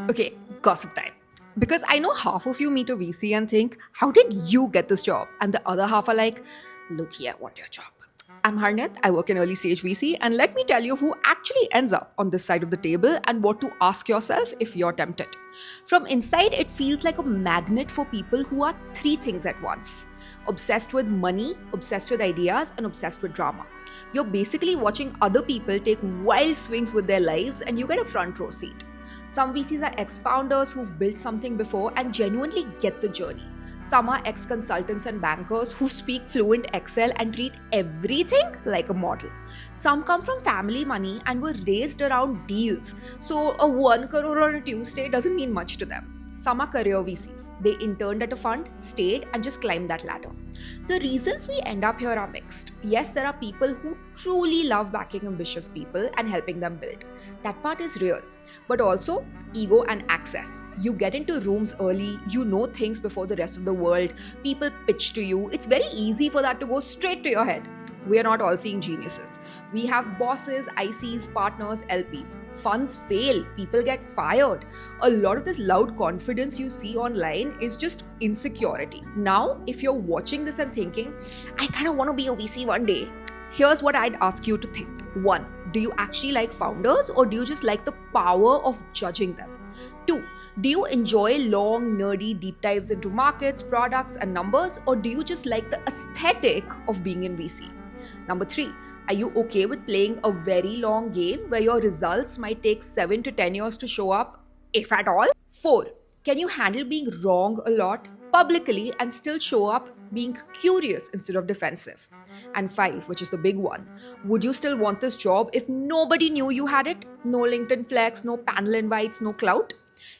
Okay, gossip time. Because I know half of you meet a VC and think, how did you get this job? And the other half are like, look here, I want your job. I'm Harnit, I work in early stage VC, and let me tell you who actually ends up on this side of the table and what to ask yourself if you're tempted. From inside, it feels like a magnet for people who are three things at once: obsessed with money, obsessed with ideas, and obsessed with drama. You're basically watching other people take wild swings with their lives, and you get a front row seat. Some VCs are ex founders who've built something before and genuinely get the journey. Some are ex consultants and bankers who speak fluent Excel and treat everything like a model. Some come from family money and were raised around deals, so a 1 crore on a Tuesday doesn't mean much to them. Some are career VCs. They interned at a fund, stayed, and just climbed that ladder. The reasons we end up here are mixed. Yes, there are people who truly love backing ambitious people and helping them build. That part is real. But also, ego and access. You get into rooms early, you know things before the rest of the world, people pitch to you. It's very easy for that to go straight to your head. We are not all seeing geniuses. We have bosses, ICs, partners, LPs. Funds fail, people get fired. A lot of this loud confidence you see online is just insecurity. Now, if you're watching this and thinking, I kind of want to be a VC one day, here's what I'd ask you to think. One, do you actually like founders or do you just like the power of judging them? Two, do you enjoy long, nerdy deep dives into markets, products, and numbers, or do you just like the aesthetic of being in VC? Number three, are you okay with playing a very long game where your results might take 7 to 10 years to show up, if at all? Four, can you handle being wrong a lot publicly and still show up being curious instead of defensive? And five, which is the big one, would you still want this job if nobody knew you had it? No LinkedIn flex, no panel invites, no clout?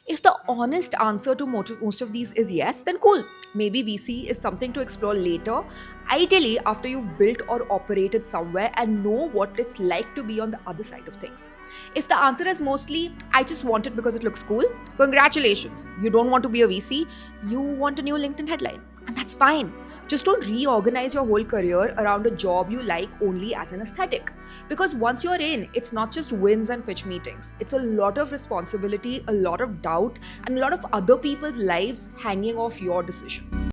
If the honest answer to most of these is yes, then cool. Maybe VC is something to explore later, ideally after you've built or operated somewhere and know what it's like to be on the other side of things. If the answer is mostly, I just want it because it looks cool, congratulations. You don't want to be a VC, you want a new LinkedIn headline. And that's fine. Just don't reorganize your whole career around a job you like only as an aesthetic. Because once you're in, it's not just wins and pitch meetings. It's a lot of responsibility, a lot of doubt, and a lot of other people's lives hanging off your decisions.